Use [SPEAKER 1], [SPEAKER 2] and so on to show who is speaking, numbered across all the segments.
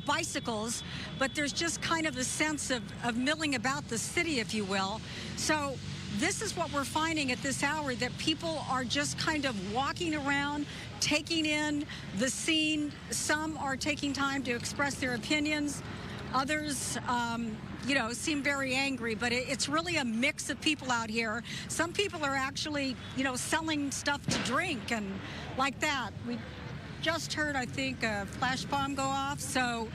[SPEAKER 1] bicycles, but there's just kind of a sense of milling about the city, if you will. So this is what we're finding at this hour, that people are just kind of walking around, taking in the scene. Some are taking time to express their opinions. Others, seem very angry, but it's really a mix of people out here. Some people are actually, selling stuff to drink and like that. We just heard, I think, a flash bomb go off. So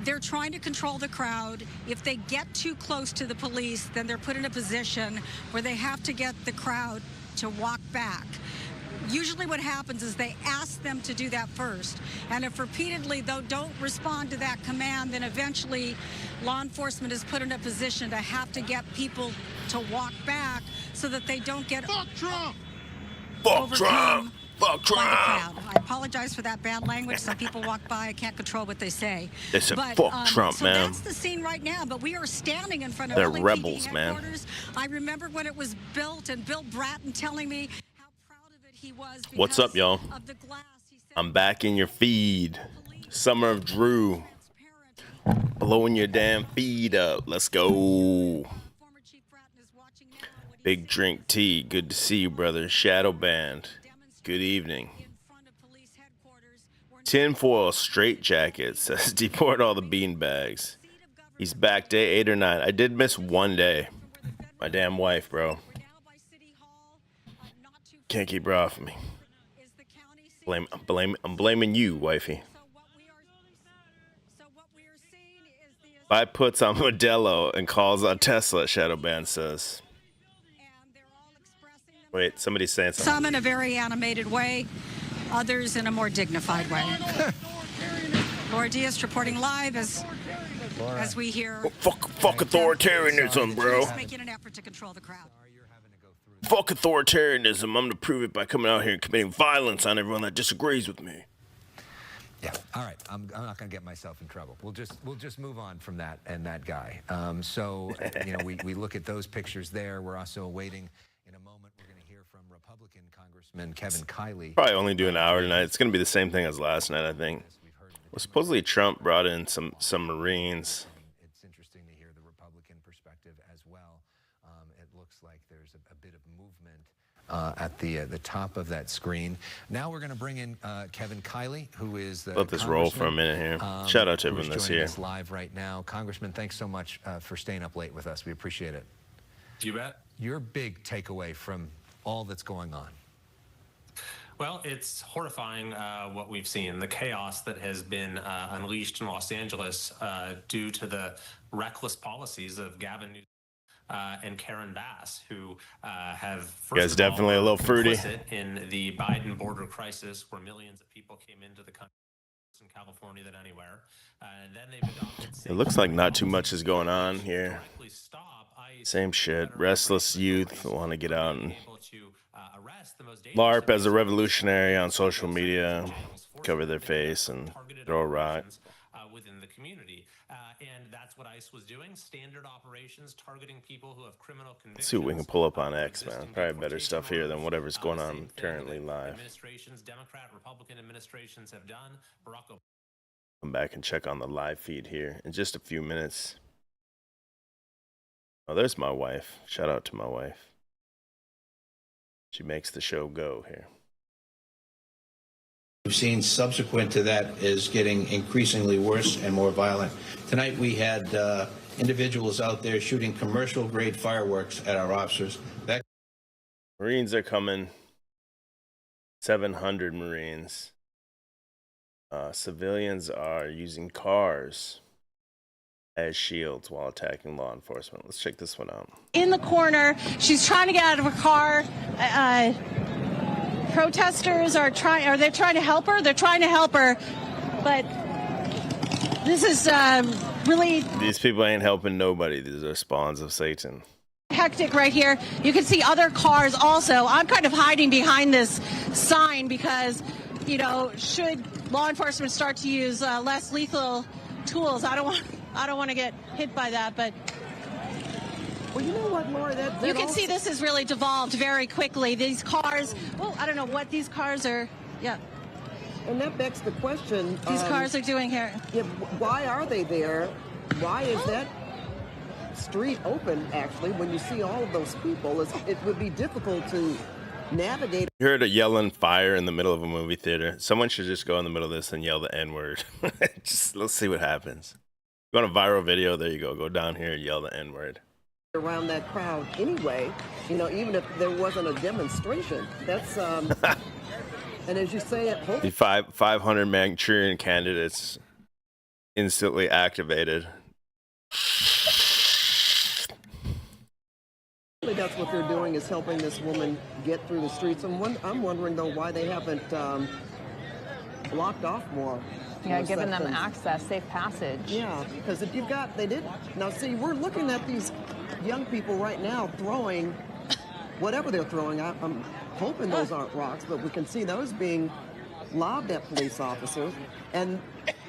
[SPEAKER 1] they're trying to control the crowd. If they get too close to the police, then they're put in a position where they have to get the crowd to walk back. Usually what happens is they ask them to do that first. And if repeatedly, though, don't respond to that command, then eventually law enforcement is put in a position to have to get people to walk back so that they don't get
[SPEAKER 2] Fuck Trump!
[SPEAKER 3] Fuck Trump! Fuck Trump!
[SPEAKER 1] I apologize for that bad language. Some people walk by. I can't control what they say.
[SPEAKER 3] They said, fuck Trump,
[SPEAKER 1] so
[SPEAKER 3] man.
[SPEAKER 1] That's the scene right now, but we are standing in front of
[SPEAKER 3] They're
[SPEAKER 1] LAPD
[SPEAKER 3] rebels,
[SPEAKER 1] headquarters. Man. I remember when it was built and Bill Bratton telling me how proud of it he was.
[SPEAKER 3] What's up, y'all? I'm back in your feed. Summer of Drew. Blowing your damn feed up. Let's go. Big Drink Tea. Good to see you, brother. Shadow Band. Good evening. Tinfoil Straight Jacket says deport all the beanbags. He's back day 8 or 9. I did miss one day. My damn wife, bro. Can't keep her off of me. I'm blaming you, wifey. Buy puts on Modelo and calls on Tesla, Shadowband says. Wait, somebody's saying something.
[SPEAKER 1] Some in a very animated way, others in a more dignified way. Laura Diaz reporting live as we hear.
[SPEAKER 3] Fuck authoritarianism, bro.
[SPEAKER 1] Making an effort to control the crowd.
[SPEAKER 3] Fuck authoritarianism. I'm going to prove it by coming out here and committing violence on everyone that disagrees with me.
[SPEAKER 4] Yeah. All right. I'm not going to get myself in trouble. We'll just move on from that and that guy. We look at those pictures there. We're also awaiting. In a moment, we're going to hear from Republican Congressman Kevin Kiley.
[SPEAKER 3] Probably only do an hour tonight. It's going to be the same thing as last night, I think. Well, supposedly Trump brought in some Marines.
[SPEAKER 4] It's interesting to hear the Republican perspective as well. It looks like there's a bit of movement at the top of that screen. Now we're going to bring in Kevin Kiley, who is the
[SPEAKER 3] Let this roll for a minute here. Shout out to everyone that's here.
[SPEAKER 4] Live right now. Congressman, thanks so much for staying up late with us. We appreciate it.
[SPEAKER 5] You bet.
[SPEAKER 4] Your big takeaway from all that's going on?
[SPEAKER 5] Well, it's horrifying what we've seen, the chaos that has been unleashed in Los Angeles due to the reckless policies of Gavin Newsom and Karen Bass, who have first
[SPEAKER 3] you guys definitely a little fruity
[SPEAKER 5] in the Biden border crisis, where millions of people came into the country in California than anywhere. And then they've adopted
[SPEAKER 3] it looks like not too much is going on here. Same shit. Restless youth want to get out and LARP as a revolutionary on social media, cover their face and throw a rock.
[SPEAKER 5] Within the community, and that's what ICE was doing. Standard operations targeting people who have criminal convictions.
[SPEAKER 3] Let's see what we can pull up on X, man. Probably better stuff here than whatever's going on currently live.
[SPEAKER 5] Administrations, Democrat, Republican administrations have done. Barack Obama.
[SPEAKER 3] Come back and check on the live feed here in just a few minutes. Oh, there's my wife. Shout out to my wife. She makes the show go here.
[SPEAKER 6] We've seen subsequent to that is getting increasingly worse and more violent. Tonight we had individuals out there shooting commercial-grade fireworks at our officers.
[SPEAKER 3] Marines are coming. 700 Marines. Civilians are using cars as shields while attacking law enforcement. Let's check this one out.
[SPEAKER 7] In the corner, she's trying to get out of her car. Protesters are they trying to help her? They're trying to help her, but this is really...
[SPEAKER 3] These people ain't helping nobody. These are spawns of Satan.
[SPEAKER 7] Hectic right here. You can see other cars also. I'm kind of hiding behind this sign because, you know, should law enforcement start to use less lethal tools, I don't want to get hit by that, but...
[SPEAKER 8] Well, you know what, Laura,
[SPEAKER 7] you can see this has really devolved very quickly. These cars, well, I don't know what these cars are. Yeah.
[SPEAKER 8] And that begs the question.
[SPEAKER 7] These cars are doing here.
[SPEAKER 8] Yeah, why are they there? Why is that street open, actually, when you see all of those people? It would be difficult to navigate.
[SPEAKER 3] You heard a yelling fire in the middle of a movie theater. Someone should just go in the middle of this and yell the N-word. Just let's see what happens. Go on a viral video, there you go. Go down here and yell the N-word.
[SPEAKER 8] Around that crowd anyway, you know, even if there wasn't a demonstration. That's, and as you say,
[SPEAKER 3] the 500 Manchurian candidates instantly activated.
[SPEAKER 8] That's what they're doing, is helping this woman get through the streets. I'm wondering, though, why they haven't blocked off more.
[SPEAKER 2] Yeah, giving them access, safe passage.
[SPEAKER 8] Yeah, because if you've got, they did. Now, see, we're looking at these young people right now throwing whatever they're throwing. I'm hoping those aren't rocks, but we can see those being lobbed at police officers. And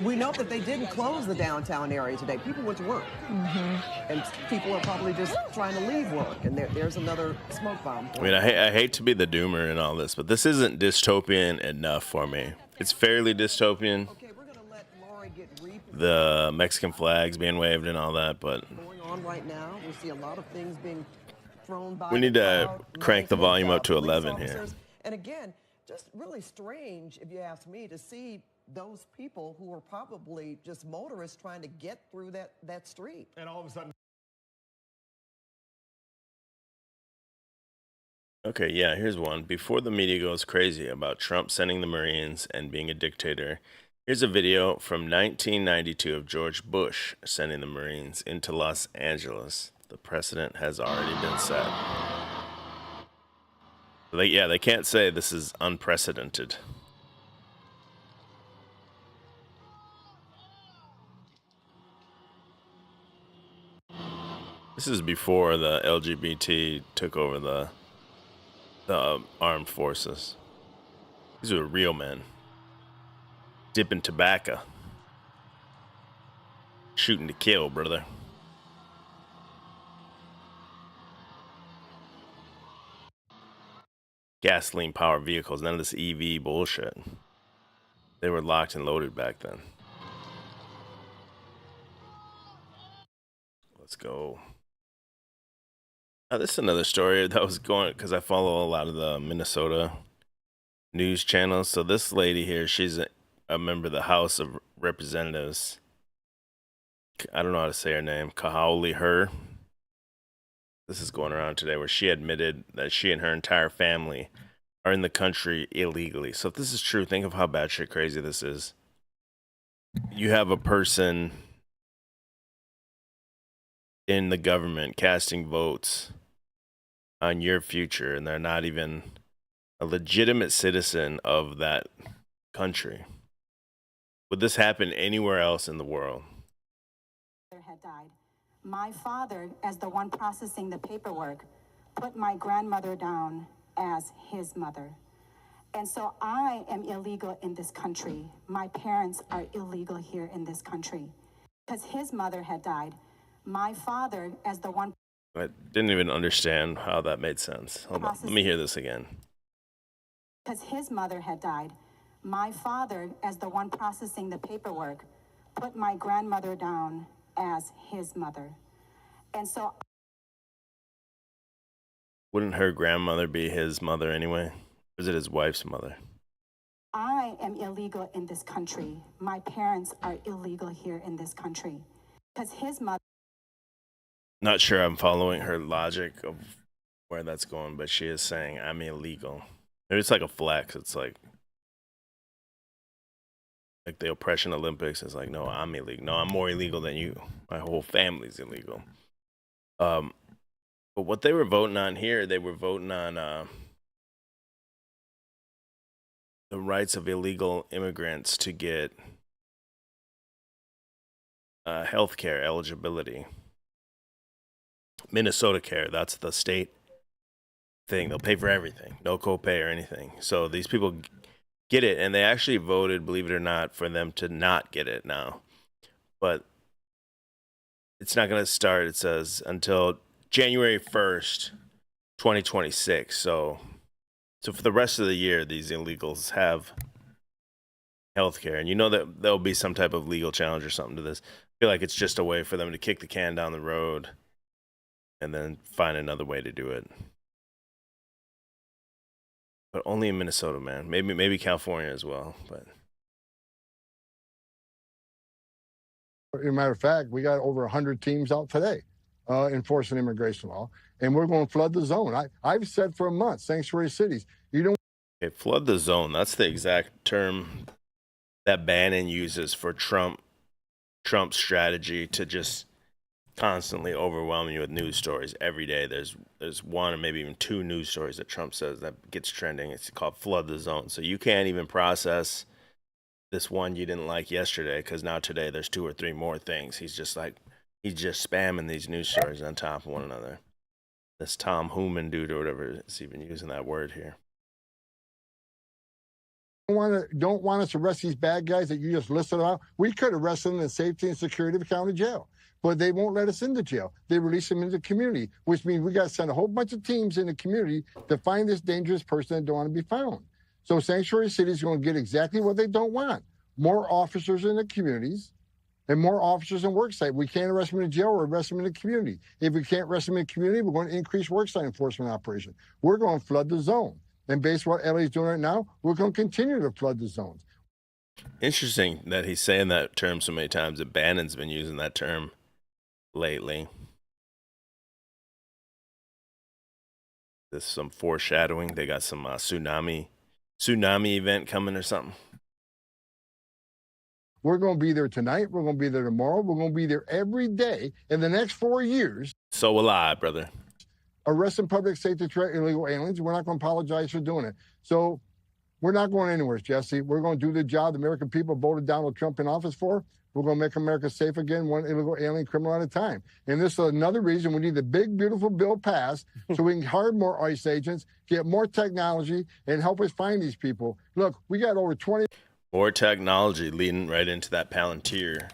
[SPEAKER 8] we know that they didn't close the downtown area today. People went to work. And people are probably just trying to leave work. And there's another smoke bomb.
[SPEAKER 3] I mean, I hate to be the doomer in all this, but this isn't dystopian enough for me. It's fairly dystopian.
[SPEAKER 8] Okay, we're going to let Lori get
[SPEAKER 3] the Mexican flags being waved and all that, but
[SPEAKER 8] going on right now. We see a lot of things being thrown by.
[SPEAKER 3] We need to
[SPEAKER 8] crowd,
[SPEAKER 3] crank the volume up to
[SPEAKER 8] police
[SPEAKER 3] 11 here.
[SPEAKER 8] officers. And again, just really strange, if you ask me, to see those people who are probably just motorists trying to get through that street.
[SPEAKER 9] And all of a sudden.
[SPEAKER 3] Okay, yeah, here's one. Before the media goes crazy about Trump sending the Marines and being a dictator, here's a video from 1992 of George Bush sending the Marines into Los Angeles. The precedent has already been set. They can't say this is unprecedented. This is before the LGBT took over the armed forces. These are real men. Dipping tobacco. Shooting to kill, brother. Gasoline powered vehicles, none of this EV bullshit. They were locked and loaded back then. Let's go. Now, this is another story that was going, because I follow a lot of the Minnesota news channels. So this lady here, she's a member of the House of Representatives. I don't know how to say her name. Kahauli Her. This is going around today, where she admitted that she and her entire family are in the country illegally. So if this is true, think of how batshit crazy this is. You have a person in the government casting votes on your future, and they're not even a legitimate citizen of that country. Would this happen anywhere else in the world?
[SPEAKER 10] Had died. My father, as the one processing the paperwork, put my grandmother down as his mother. And so I am illegal in this country. My parents are illegal here in this country. Because his mother had died. My father, as the one...
[SPEAKER 3] I didn't even understand how that made sense. Hold on. Let me hear this again.
[SPEAKER 10] Because his mother had died. My father, as the one processing the paperwork, put my grandmother down as his mother. And so...
[SPEAKER 3] Wouldn't her grandmother be his mother anyway? Or is it his wife's mother?
[SPEAKER 10] I am illegal in this country. My parents are illegal here in this country. Because his mother...
[SPEAKER 3] Not sure I'm following her logic of where that's going, but she is saying I'm illegal. Maybe it's like a flex. It's like the oppression Olympics is like, no, I'm illegal. No, I'm more illegal than you. My whole family's illegal. But what they were voting on here, they were voting on the rights of illegal immigrants to get healthcare eligibility. Minnesota Care, that's the state thing. They'll pay for everything, no copay or anything. So these people get it, and they actually voted, believe it or not, for them to not get it now. But it's not going to start, it says, until January 1st, 2026. So for the rest of the year, these illegals have healthcare, and you know that there'll be some type of legal challenge or something to this. I feel like it's just a way for them to kick the can down the road and then find another way to do it. But only in Minnesota, man. Maybe California as well, but.
[SPEAKER 9] As a matter of fact, we got over 100 teams out today enforcing immigration law, and we're going to flood the zone. I've said for a month, sanctuary cities, you don't.
[SPEAKER 3] Okay, flood the zone. That's the exact term that Bannon uses for Trump's strategy to just constantly overwhelm you with news stories every day. There's one or maybe even two news stories that Trump says that gets trending. It's called flood the zone. So you can't even process this one you didn't like yesterday because now today there's two or three more things. He's just spamming these news stories on top of one another. This Tom Hooman dude or whatever is even using that word here.
[SPEAKER 9] Don't want us to arrest these bad guys that you just listed out. We could arrest them in the safety and security of a county jail, but they won't let us into jail. They release them into the community, which means we got to send a whole bunch of teams in the community to find this dangerous person that don't want to be found. So sanctuary cities are going to get exactly what they don't want: more officers in the communities and more officers in worksite. We can't arrest them in jail or arrest them in the community. If we can't arrest them in the community, we're going to increase worksite enforcement operation. We're going to flood the zone. And based on what LA's doing right now, we're going to continue to flood the zones.
[SPEAKER 3] Interesting that he's saying that term so many times, that Bannon's been using that term lately. There's some foreshadowing. They got some tsunami event coming or something.
[SPEAKER 9] We're going to be there tonight. We're going to be there tomorrow. We're going to be there every day in the next 4 years.
[SPEAKER 3] So will I, brother.
[SPEAKER 9] Arresting public safety threat illegal aliens. We're not going to apologize for doing it. So we're not going anywhere, Jesse. We're going to do the job the American people voted Donald Trump in office for. We're going to make America safe again, one illegal alien criminal at a time. And this is another reason we need the big, beautiful bill passed so we can hire more ICE agents, get more technology, and help us find these people. Look, we got over 20.
[SPEAKER 3] More technology leading right into that Palantir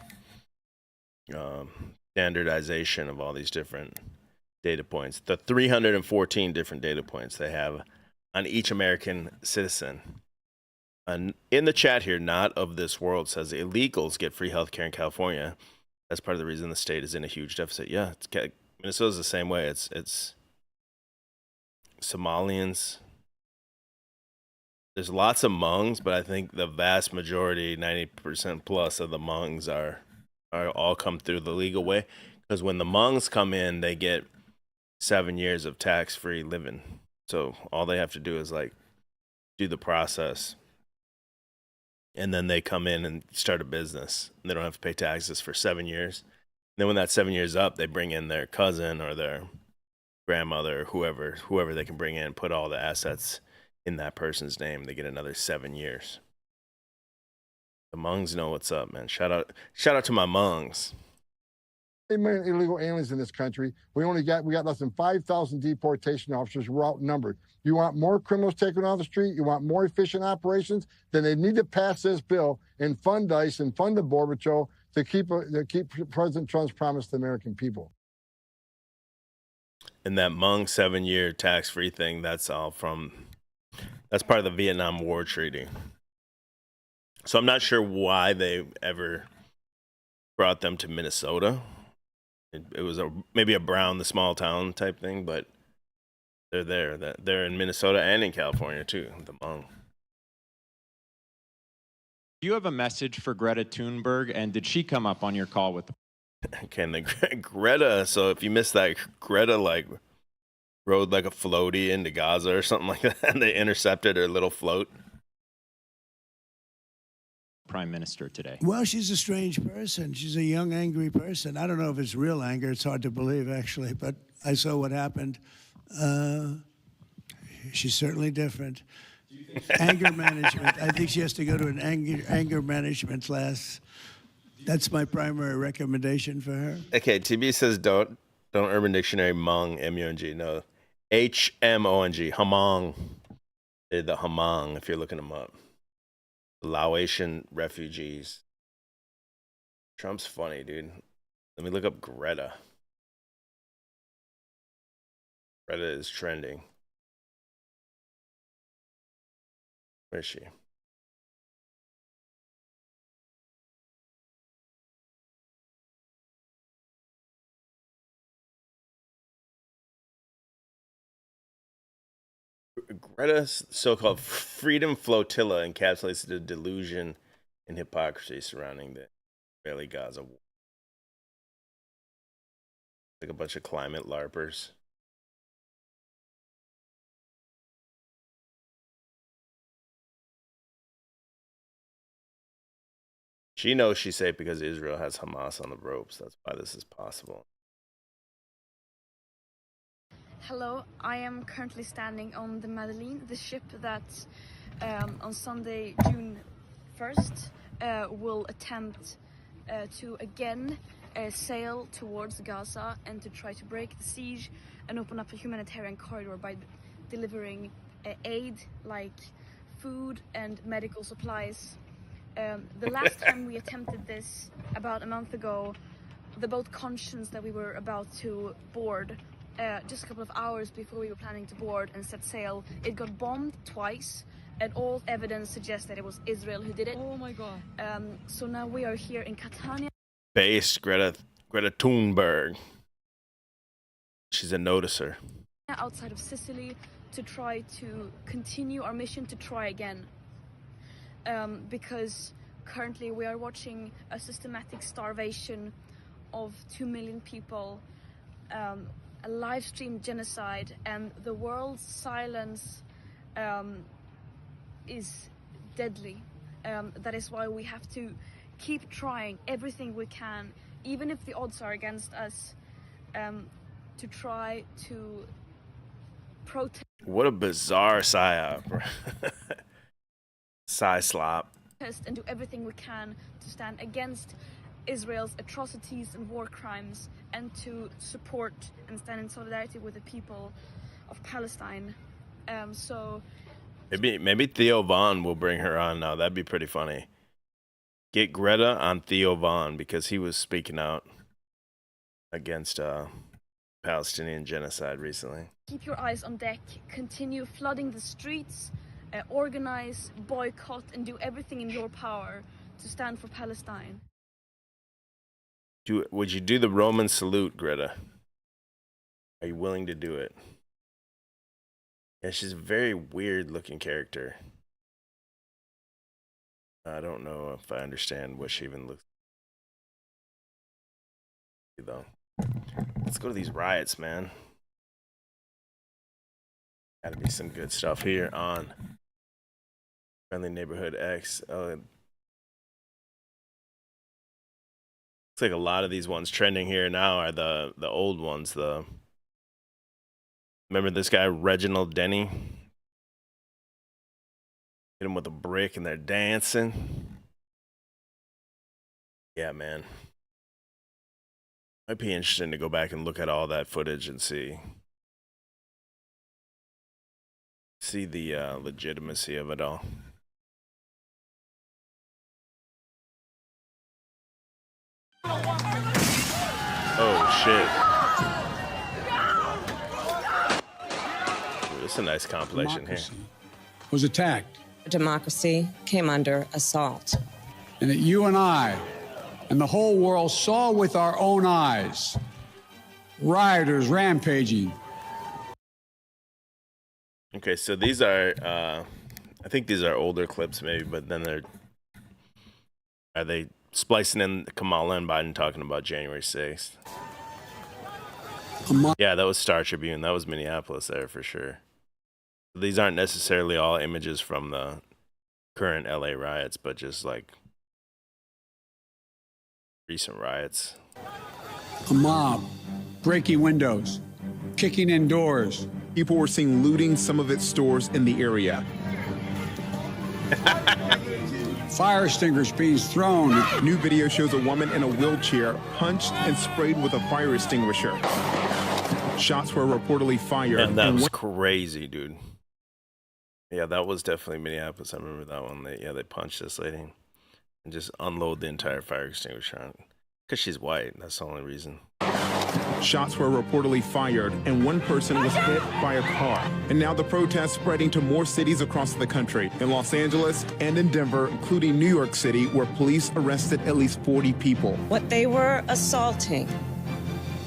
[SPEAKER 3] standardization of all these different data points. The 314 different data points they have on each American citizen. And in the chat here, not of this world, says illegals get free healthcare in California. That's part of the reason the state is in a huge deficit. Yeah, Minnesota's the same way. It's Somalians. There's lots of Hmongs, but I think the vast majority, 90% plus of the Hmongs are all come through the legal way. Because when the Hmongs come in, they get 7 years of tax-free living. So all they have to do is do the process, and then they come in and start a business. And they don't have to pay taxes for 7 years. And then when that 7 years up, they bring in their cousin or their grandmother, or whoever they can bring in, put all the assets in that person's name. They get another 7 years. The Hmongs know what's up, man. Shout out to my Hmongs.
[SPEAKER 9] Illegal aliens in this country. We got less than 5,000 deportation officers. We're outnumbered. You want more criminals taken off the street? You want more efficient operations? Then they need to pass this bill and fund ICE and fund the Border Patrol to keep President Trump's promise to the American people.
[SPEAKER 3] And that Hmong 7-year tax-free thing, that's part of the Vietnam War Treaty. So I'm not sure why they ever brought them to Minnesota. It was maybe a Brown the small town type thing, but they're there. They're in Minnesota and in California too, the Hmong.
[SPEAKER 11] Do you have a message for Greta Thunberg, and did she come up on your call with the...
[SPEAKER 3] Okay, and Greta, so if you missed that, Greta rode like a floaty into Gaza or something like that, and they intercepted her little float.
[SPEAKER 11] Prime Minister today?
[SPEAKER 12] Well, she's a strange person. She's a young, angry person. I don't know if it's real anger. It's hard to believe, actually, but I saw what happened. She's certainly different. Anger management. I think she has to go to an anger management class. That's my primary recommendation for her.
[SPEAKER 3] Okay, TB says don't Urban Dictionary Hmong, M-U-N-G. No, H-M-O-N-G, Hmong. They're the Hmong if you're looking them up. Laotian refugees. Trump's funny, dude. Let me look up Greta. Greta is trending. Where is she? Greta's so-called freedom flotilla encapsulates the delusion and hypocrisy surrounding the Israeli-Gaza war. Like a bunch of climate LARPers. She knows she's safe because Israel has Hamas on the ropes. That's why this is possible.
[SPEAKER 13] Hello, I am currently standing on the Madeleine, the ship that on Sunday, June 1st, will attempt to again sail towards Gaza and to try to break the siege and open up a humanitarian corridor by delivering aid like food and medical supplies. The last time we attempted this, about a month ago, the boat Conscience that we were about to board, just a couple of hours before we were planning to board and set sail, it got bombed twice, and all evidence suggests that it was Israel who did it.
[SPEAKER 1] Oh my God.
[SPEAKER 13] So now we are here in Catania.
[SPEAKER 3] Based Greta Thunberg. She's a noticer.
[SPEAKER 13] Outside of Sicily to try to continue our mission to try again. Because currently we are watching a systematic starvation of 2 million people, a live stream genocide, and the world's silence is deadly. That is why we have to keep trying everything we can, even if the odds are against us, to try to protest.
[SPEAKER 3] What a bizarre psyop. Slop.
[SPEAKER 13] And do everything we can to stand against Israel's atrocities and war crimes, and to support and stand in solidarity with the people of Palestine. So
[SPEAKER 3] maybe Theo Von will bring her on now. That'd be pretty funny. Get Greta on Theo Von because he was speaking out against Palestinian genocide recently.
[SPEAKER 13] Keep your eyes on deck. Continue flooding the streets. Organize, boycott, and do everything in your power to stand for Palestine.
[SPEAKER 3] Would you do the Roman salute, Greta? Are you willing to do it? Yeah, she's a very weird-looking character. I don't know if I understand what she even looks like, though. Let's go to these riots, man. Gotta be some good stuff here on Friendly Neighborhood X. Looks like a lot of these ones trending here now are the old ones. Remember this guy Reginald Denny? Hit him with a brick and they're dancing. Yeah, man. Might be interesting to go back and look at all that footage and see the legitimacy of it all. Oh shit. Ooh, this is a nice compilation here.
[SPEAKER 14] Was attacked.
[SPEAKER 15] Democracy came under assault.
[SPEAKER 14] And that you and I and the whole world saw with our own eyes. Rioters rampaging.
[SPEAKER 3] Okay, so these are, I think these are older clips maybe, but then are they splicing in Kamala and Biden talking about January 6th? Yeah, that was Star Tribune. That was Minneapolis there for sure. These aren't necessarily all images from the current LA riots, but just like recent riots.
[SPEAKER 14] A mob breaking windows, kicking in doors.
[SPEAKER 16] People were seen looting some of its stores in the area.
[SPEAKER 14] Fire extinguishers being thrown.
[SPEAKER 16] New video shows a woman in a wheelchair punched and sprayed with a fire extinguisher. Shots were reportedly fired.
[SPEAKER 3] And that was crazy, dude. Yeah, that was definitely Minneapolis. I remember that one. They punched this lady and just unload the entire fire extinguisher on it. Because she's white. That's the only reason.
[SPEAKER 16] Shots were reportedly fired, and one person was hit by a car. And now the protests spreading to more cities across the country, in Los Angeles and in Denver, including New York City, where police arrested at least 40 people.
[SPEAKER 15] What they were assaulting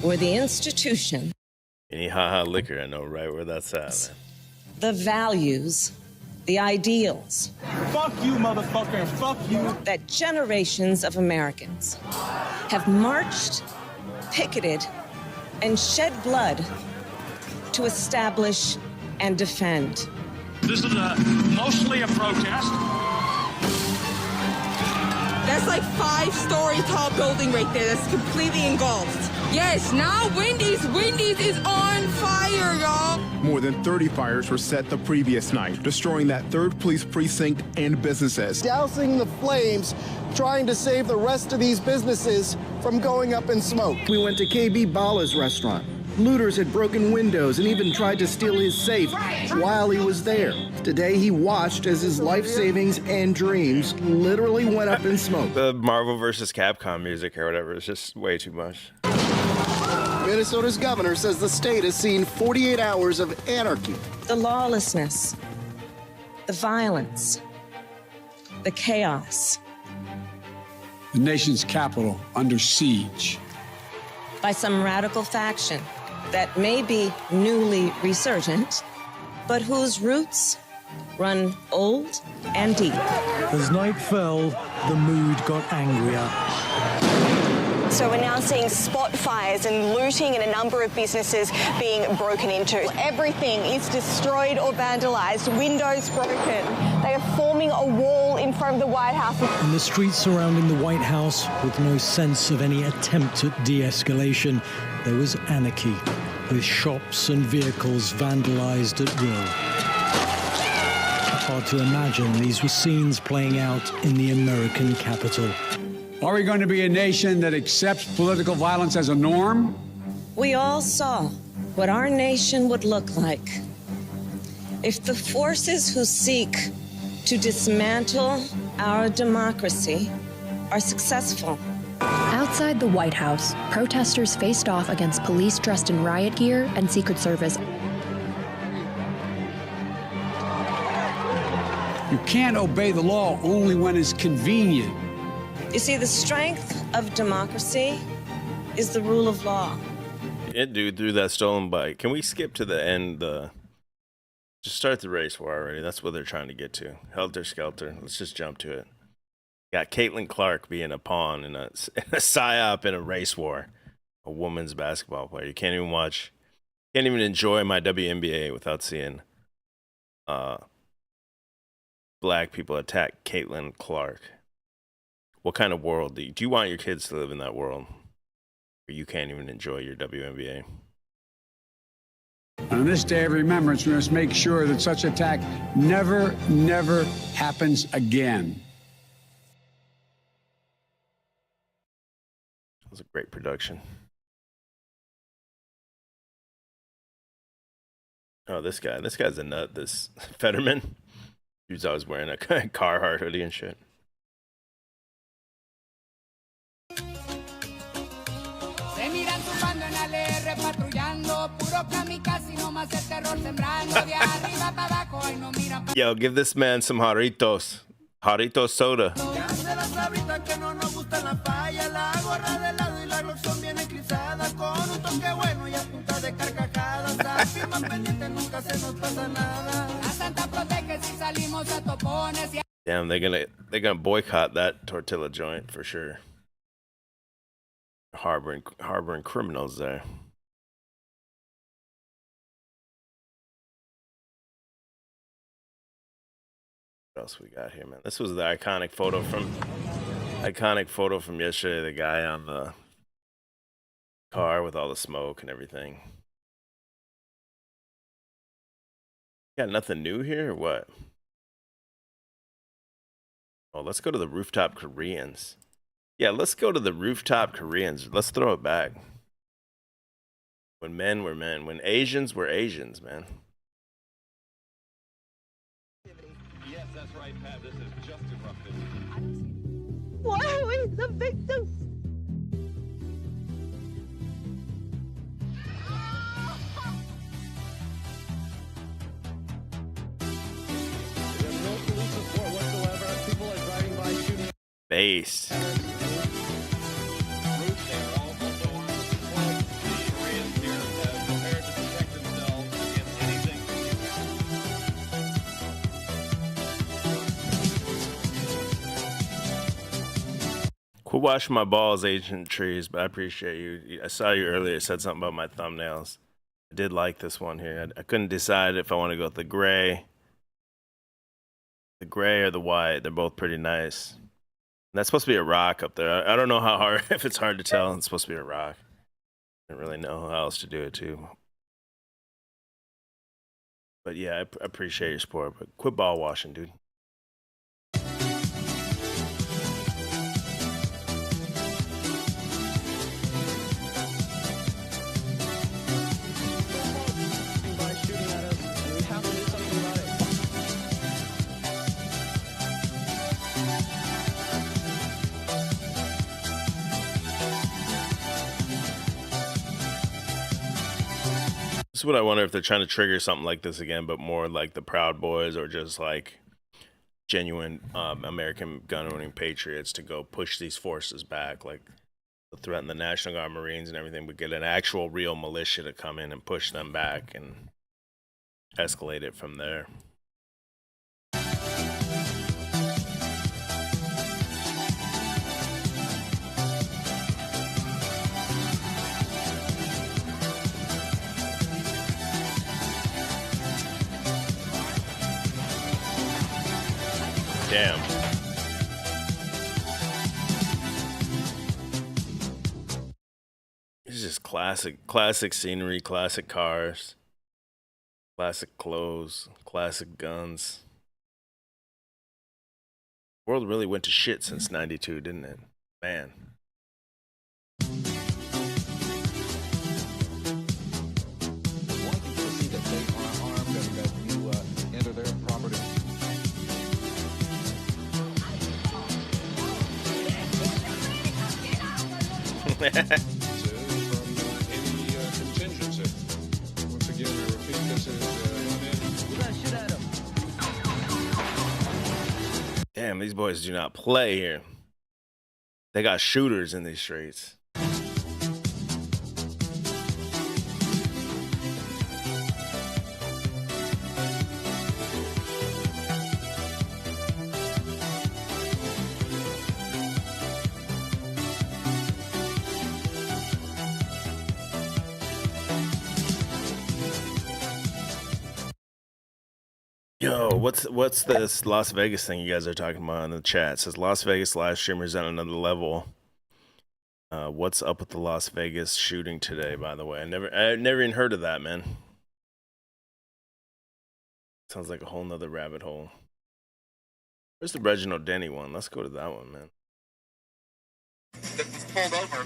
[SPEAKER 15] were the institution.
[SPEAKER 3] Any haha liquor, I know right where that's at, man.
[SPEAKER 15] the values, the ideals.
[SPEAKER 17] Fuck you, motherfucker, and fuck you.
[SPEAKER 15] That generations of Americans have marched, picketed, and shed blood to establish and defend.
[SPEAKER 17] This is mostly a protest.
[SPEAKER 18] That's like 5-story tall building right there that's completely engulfed. Yes, now Wendy's is on fire, y'all.
[SPEAKER 16] More than 30 fires were set the previous night, destroying that 3rd police precinct and businesses.
[SPEAKER 19] Dousing the flames, trying to save the rest of these businesses from going up in smoke.
[SPEAKER 20] We went to KB Bala's restaurant. Looters had broken windows and even tried to steal his safe while he was there. Today, he watched as his life savings and dreams literally went up in smoke.
[SPEAKER 3] The Marvel vs. Capcom music or whatever is just way too much.
[SPEAKER 19] Minnesota's governor says the state has seen 48 hours of anarchy.
[SPEAKER 15] The lawlessness, the violence, the chaos.
[SPEAKER 14] The nation's capital under siege.
[SPEAKER 15] By some radical faction that may be newly resurgent, but whose roots run old and deep.
[SPEAKER 21] As night fell, the mood got angrier.
[SPEAKER 22] So we're now seeing spot fires and looting and a number of businesses being broken into. Everything is destroyed or vandalized, windows broken. They are forming a wall in front of the White House.
[SPEAKER 21] In the streets surrounding the White House, with no sense of any attempt at de-escalation, there was anarchy, with shops and vehicles vandalized at will. Hard to imagine these were scenes playing out in the American Capitol.
[SPEAKER 14] Are we going to be a nation that accepts political violence as a norm?
[SPEAKER 15] We all saw what our nation would look like if the forces who seek to dismantle our democracy are successful.
[SPEAKER 23] Outside the White House, protesters faced off against police dressed in riot gear and Secret Service.
[SPEAKER 14] You can't obey the law only when it's convenient.
[SPEAKER 15] You see, the strength of democracy is the rule of law.
[SPEAKER 3] It dude threw that stolen bike. Can we skip to the end? Just start the race war already. That's what they're trying to get to. Helter skelter. Let's just jump to it. Got Caitlin Clark being a pawn in a psyop in a race war. A woman's basketball player. You can't even watch. Can't even enjoy my WNBA without seeing black people attack Caitlin Clark. What kind of world do you want your kids to live in? That world where you can't even enjoy your WNBA?
[SPEAKER 14] On this day of remembrance, we must make sure that such attack never happens again.
[SPEAKER 3] It was a great production. Oh, this guy's a nut. This Fetterman. He's always wearing a Carhartt hoodie and shit. Yo, give this man some Jarritos. Jarritos soda. Damn, they're gonna boycott that tortilla joint for sure. Harboring criminals there. What else we got here, man? This was the iconic photo from yesterday. The guy on the car with all the smoke and everything. Got nothing new here or what? Oh, let's go to the rooftop Koreans. Yeah, let's go to the rooftop Koreans. Let's throw it back. When men were men. When Asians were Asians, man.
[SPEAKER 24] Yes, that's right, Pat. This is just erupted.
[SPEAKER 18] Why are we the victims?
[SPEAKER 24] There's no police support whatsoever. People are driving by shooting.
[SPEAKER 3] Based. Quit washing my balls, ancient trees, but I appreciate you. I saw you earlier, said something about my thumbnails. I did like this one here. I couldn't decide if I want to go with the gray or the white. They're both pretty nice. And that's supposed to be a rock up there. I don't know how hard, if it's hard to tell. It's supposed to be a rock. I don't really know how else to do it too. But yeah, I appreciate your support, but quit ball washing, dude. This is what I wonder, if they're trying to trigger something like this again, but more like the Proud Boys or just like genuine American gun-owning patriots to go push these forces back, like threaten the National Guard, Marines, and everything, but get an actual real militia to come in and push them back and escalate it from there. Damn. It's just classic scenery, classic cars, classic clothes, classic guns. The world really went to shit since '92, didn't it? Man. Damn, these boys do not play here. They got shooters in these streets. Yo, what's this Las Vegas thing you guys are talking about in the chat? It says Las Vegas live streamers on another level. What's up with the Las Vegas shooting today, by the way? I never even heard of that, man. Sounds like a whole nother rabbit hole. Where's the Reginald Denny one? Let's go to that one, man.
[SPEAKER 4] That was pulled over.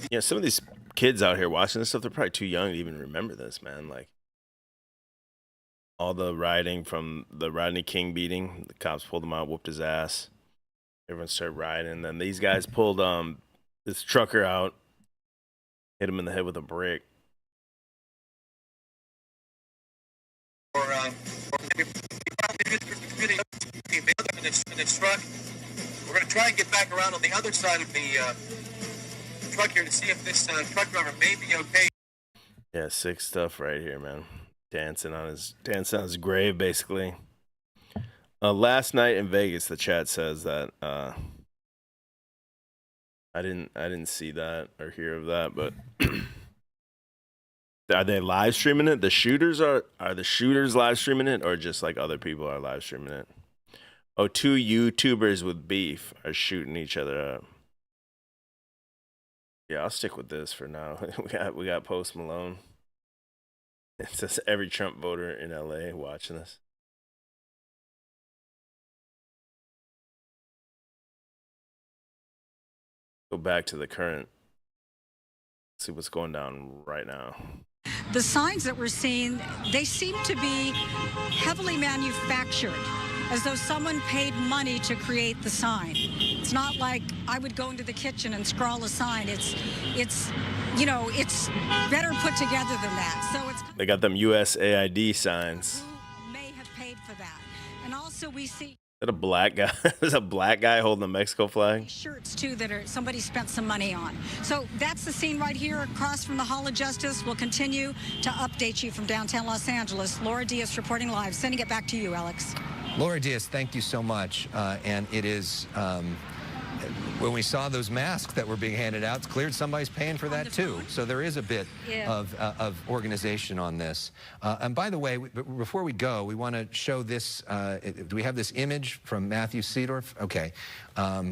[SPEAKER 3] Yeah, some of these kids out here watching this stuff, they're probably too young to even remember this, man. Like, all the rioting from the Rodney King beating, the cops pulled him out, whooped his ass. Everyone started rioting. And then these guys pulled this trucker out, hit him in the head with a brick.
[SPEAKER 4] Or maybe in this truck. We're going to try and get back around on the other side of the truck here to see if this truck driver may be okay.
[SPEAKER 3] Yeah, sick stuff right here, man. Dancing on his grave, basically. Last night in Vegas, the chat says that I didn't see that or hear of that, but are they live streaming it? The shooters are the shooters live streaming it, or just like other people are live streaming it? Oh, 2 YouTubers with beef are shooting each other up. Yeah, I'll stick with this for now. we got Post Malone. It says every Trump voter in LA watching this. Go back to the current. See what's going down right now.
[SPEAKER 1] The signs that we're seeing, they seem to be heavily manufactured, as though someone paid money to create the sign. It's not like I would go into the kitchen and scrawl a sign. It's you know, it's better put together than that. So it's
[SPEAKER 3] they got them USAID signs.
[SPEAKER 1] Who may have paid for that. And also we see
[SPEAKER 3] Is that a black guy? There's a black guy holding the Mexico flag.
[SPEAKER 1] Shirts too that are somebody spent some money on. So that's the scene right here across from the Hall of Justice. We'll continue to update you from downtown Los Angeles. Laura Diaz reporting live. Sending it back to you, Alex.
[SPEAKER 5] Laura Diaz, thank you so much. And it is
[SPEAKER 2] when we saw those masks that were being handed out, it's clear somebody's paying for that too. So there is a bit of organization on this. And by the way, before we go, we want to show this. Do we have this image from Matthew Seedorf? Okay.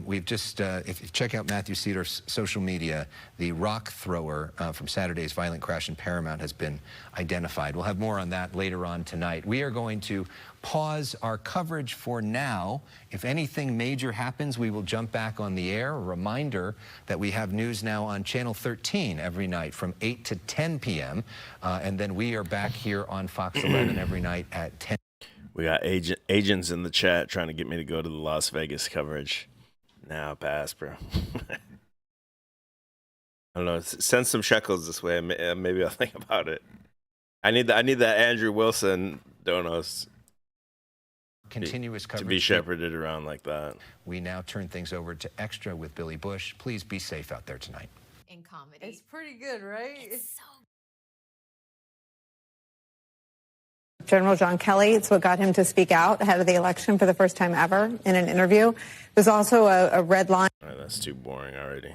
[SPEAKER 2] We've just, if you check out Matthew Seedorf's social media, the rock thrower from Saturday's violent crash in Paramount has been identified. We'll have more on that later on tonight. We are going to pause our coverage for now. If anything major happens, we will jump back on the air. A reminder that we have news now on Channel 13 every night from 8 to 10 p.m. And then we are back here on Fox 11 every night at 10.
[SPEAKER 3] We got agents in the chat trying to get me to go to the Las Vegas coverage. Now pass, bro. I don't know. Send some shekels this way. Maybe I'll think about it. I need that Andrew Wilson donos.
[SPEAKER 2] Continuous coverage
[SPEAKER 3] to be shepherded around like that.
[SPEAKER 2] We now turn things over to Extra with Billy Bush. Please be safe out there tonight.
[SPEAKER 5] In comedy. It's pretty good, right? It's so
[SPEAKER 6] General John Kelly, it's what got him to speak out ahead of the election for the first time ever in an interview. There's also a red line.
[SPEAKER 3] All right, that's too boring already.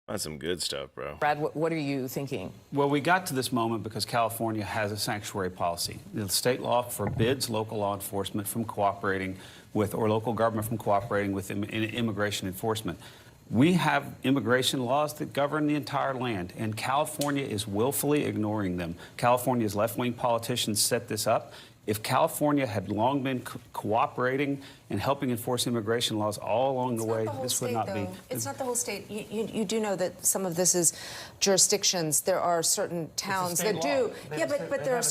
[SPEAKER 3] That's some good stuff, bro.
[SPEAKER 7] Brad, what are you thinking?
[SPEAKER 25] Well, we got to this moment because California has a sanctuary policy. The state law forbids local law enforcement from cooperating with, or local government from cooperating with immigration enforcement. We have immigration laws that govern the entire land, and California is willfully ignoring them. California's left-wing politicians set this up. If California had long been cooperating and helping enforce immigration laws all along the way, this would not be.
[SPEAKER 7] It's not the whole state. You do know that some of this is jurisdictions. There are certain towns that do. Yeah, but there are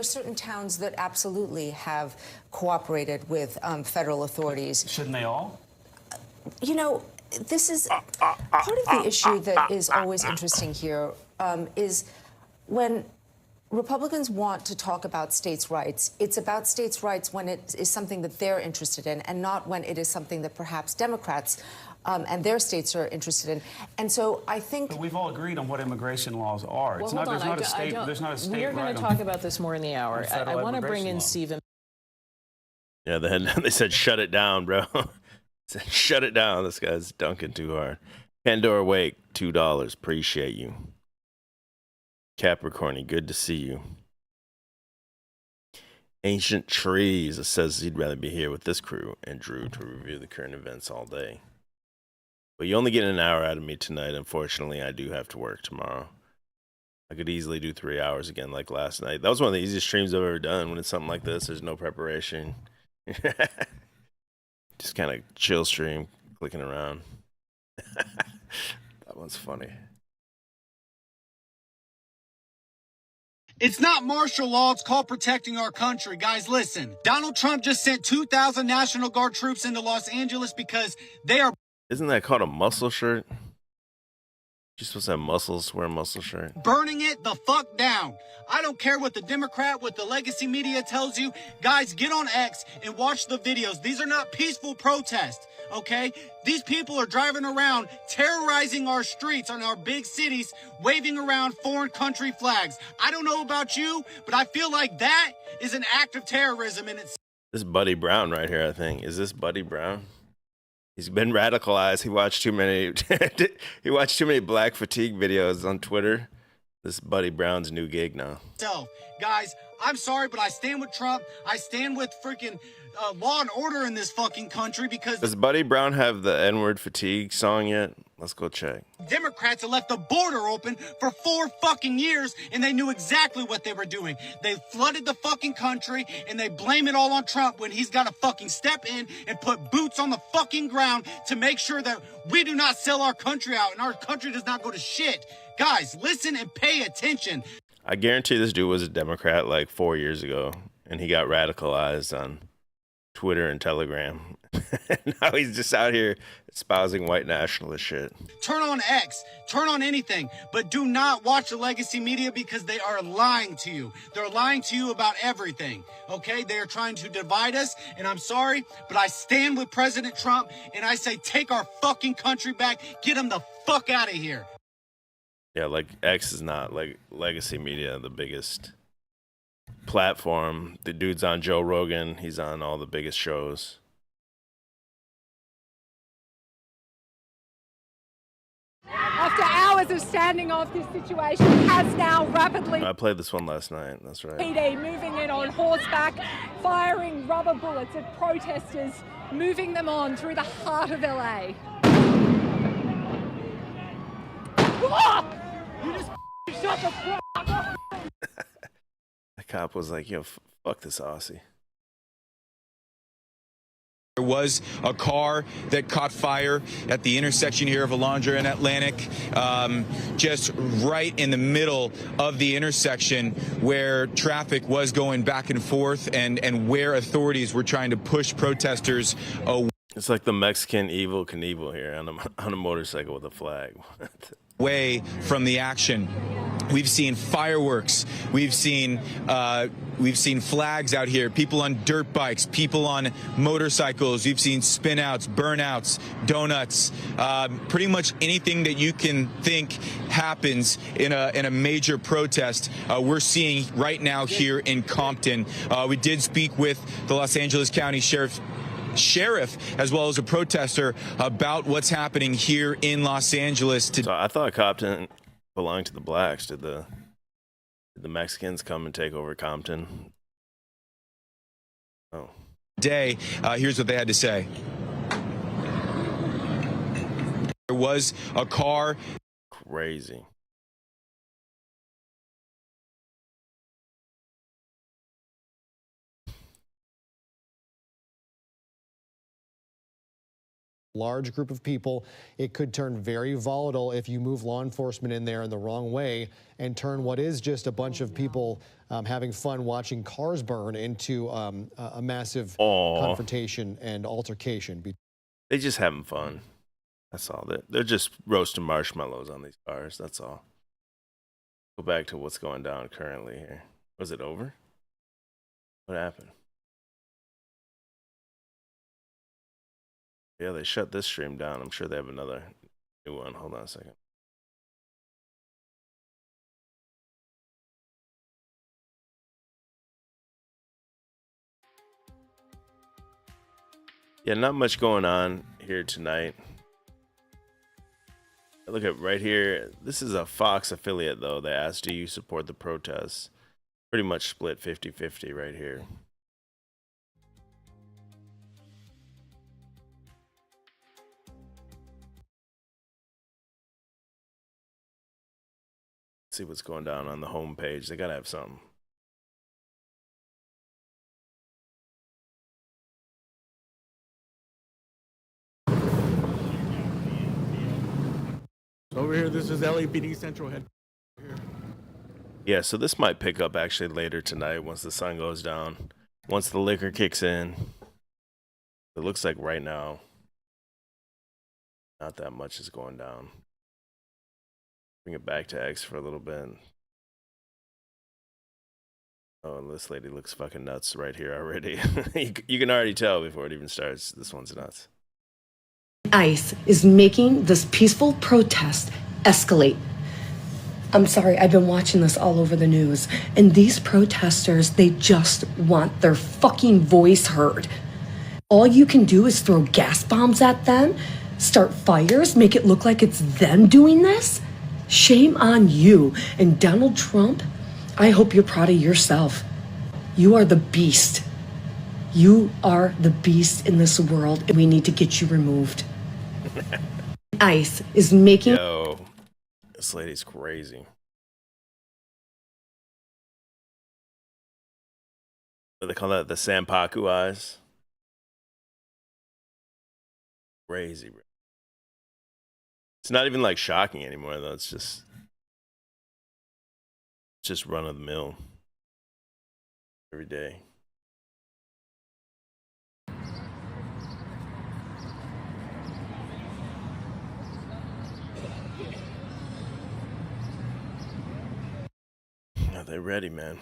[SPEAKER 7] certain towns that absolutely have cooperated with federal authorities.
[SPEAKER 25] Shouldn't they all?
[SPEAKER 7] You know, this is part of the issue that is always interesting here is when Republicans want to talk about states' rights. It's about states' rights when it is something that they're interested in, and not when it is something that perhaps Democrats and their states are interested in. And so I think...
[SPEAKER 25] But we've all agreed on what immigration laws are.
[SPEAKER 7] Well,
[SPEAKER 25] it's not, there's not a state
[SPEAKER 7] We're going to talk about this more in the hour. I want to bring in Stephen.
[SPEAKER 3] Yeah, they said shut it down, bro. Said shut it down. This guy's dunking too hard. Pandora Wake, $2. Appreciate you. Capricorny, good to see you. Ancient Trees, it says he'd rather be here with this crew and Drew to review the current events all day. But you only get an hour out of me tonight. Unfortunately, I do have to work tomorrow. I could easily do 3 hours again like last night. That was one of the easiest streams I've ever done when it's something like this. There's no preparation. Just kind of chill stream, clicking around. That one's funny.
[SPEAKER 26] It's not martial law, it's called protecting our country. Guys, listen. Donald Trump just sent 2,000 National Guard troops into Los Angeles because they are...
[SPEAKER 3] Isn't that called a muscle shirt? You're supposed to have muscles, wear a muscle shirt.
[SPEAKER 26] Burning it the fuck down. I don't care what the Democrat, what the legacy media tells you. Guys, get on X and watch the videos. These are not peaceful protests, okay? These people are driving around, terrorizing our streets on our big cities, waving around foreign country flags. I don't know about you, but I feel like that is an act of terrorism in itself.
[SPEAKER 3] This is Buddy Brown right here, I think. Is this Buddy Brown? He's been radicalized. He watched too many Black Fatigue videos on Twitter. This is Buddy Brown's new gig now.
[SPEAKER 26] So, guys, I'm sorry, but I stand with Trump. I stand with freaking law and order in this fucking country because...
[SPEAKER 3] Does Buddy Brown have the N-word fatigue song yet? Let's go check.
[SPEAKER 26] Democrats have left the border open for 4 fucking years, and they knew exactly what they were doing. They flooded the fucking country, and they blame it all on Trump when he's got to fucking step in and put boots on the fucking ground to make sure that we do not sell our country out and our country does not go to shit. Guys, listen and pay attention.
[SPEAKER 3] I guarantee this dude was a Democrat like 4 years ago, and he got radicalized on Twitter and Telegram. Now he's just out here espousing white nationalist shit.
[SPEAKER 26] Turn on X, turn on anything, but do not watch the legacy media because they are lying to you. They're lying to you about everything, okay? They are trying to divide us, and I'm sorry, but I stand with President Trump, and I say take our fucking country back, get him the fuck out of here.
[SPEAKER 3] Yeah, like X is not like legacy media, the biggest platform. The dude's on Joe Rogan. He's on all the biggest shows.
[SPEAKER 8] as a standing off this situation has now rapidly.
[SPEAKER 3] I played this one last night. That's right.
[SPEAKER 8] PD moving in on horseback, firing rubber bullets at protesters, moving them on through the heart of LA. You just shut the fuck up.
[SPEAKER 3] The cop was like, yo, fuck this Aussie.
[SPEAKER 9] There was a car that caught fire at the intersection here of Alondra and Atlantic, just right in the middle of the intersection where traffic was going back and forth and where authorities were trying to push protesters away.
[SPEAKER 3] It's like the Mexican Evel Knievel here on a motorcycle with a flag.
[SPEAKER 9] Away from the action. We've seen fireworks. We've seen flags out here. People on dirt bikes. People on motorcycles. We've seen spinouts, burnouts, donuts. Pretty much anything that you can think happens in a major protest. We're seeing right now here in Compton. We did speak with the Los Angeles County Sheriff as well as a protester about what's happening here in Los Angeles.
[SPEAKER 3] So I thought Compton belonged to the blacks. Did the Mexicans come and take over Compton? Oh.
[SPEAKER 9] Today, here's what they had to say. There was a car.
[SPEAKER 3] Crazy.
[SPEAKER 10] Large group of people. It could turn very volatile if you move law enforcement in there in the wrong way and turn what is just a bunch of people having fun watching cars burn into a massive confrontation and altercation.
[SPEAKER 3] They just having fun. That's all. They're just roasting marshmallows on these cars. That's all. Go back to what's going down currently here. Was it over? What happened? Yeah, they shut this stream down. I'm sure they have another new one. Hold on a second. Yeah, not much going on here tonight. Look at right here. This is a Fox affiliate, though. They asked, do you support the protests? Pretty much split 50-50 right here. See what's going down on the home page. They gotta have something.
[SPEAKER 26] Over here, this is LAPD Central Head.
[SPEAKER 3] Yeah, so this might pick up actually later tonight once the sun goes down. Once the liquor kicks in. It looks like right now, not that much is going down. Bring it back to X for a little bit. Oh, and this lady looks fucking nuts right here already. You can already tell before it even starts. This one's nuts.
[SPEAKER 11] ICE is making this peaceful protest escalate. I'm sorry, I've been watching this all over the news. And these protesters, they just want their fucking voice heard. All you can do is throw gas bombs at them, start fires, make it look like it's them doing this. Shame on you. And Donald Trump, I hope you're proud of yourself. You are the beast. You are the beast in this world, and we need to get you removed. ICE is making...
[SPEAKER 3] Yo, this lady's crazy. What do they call that? The Sampaku eyes? Crazy, bro. It's not even like shocking anymore, though. It's just run of the mill every day. Are they ready, man?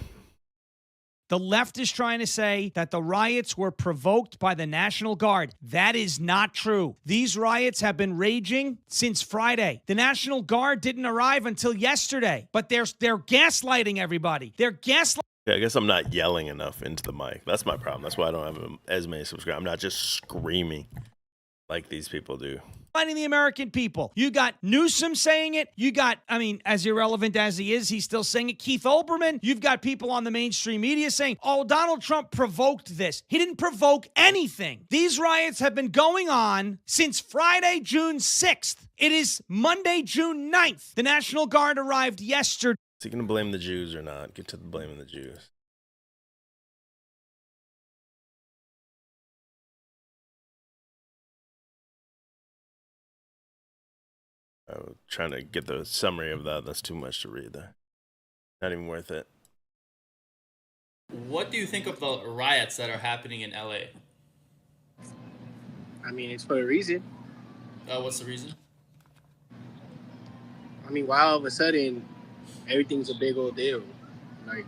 [SPEAKER 12] The left is trying to say that the riots were provoked by the National Guard. That is not true. These riots have been raging since Friday. The National Guard didn't arrive until yesterday, but they're gaslighting everybody. They're gaslighting.
[SPEAKER 3] Yeah, I guess I'm not yelling enough into the mic. That's my problem. That's why I don't have as many subscribers. I'm not just screaming like these people do.
[SPEAKER 12] fighting the American people. You got Newsom saying it. You got, I mean, as irrelevant as he is, he's still saying it. Keith Olbermann. You've got people on the mainstream media saying, oh, Donald Trump provoked this. He didn't provoke anything. These riots have been going on since Friday, June 6th. It is Monday, June 9th. The National Guard arrived yesterday.
[SPEAKER 3] Is he going to blame the Jews or not? Get to the blaming the Jews. I'm trying to get the summary of that. That's too much to read there. Not even worth it.
[SPEAKER 13] What do you think of the riots that are happening in LA?
[SPEAKER 16] I mean, it's for a reason.
[SPEAKER 13] What's the reason?
[SPEAKER 16] I mean, why all of a sudden everything's a big old deal? Like,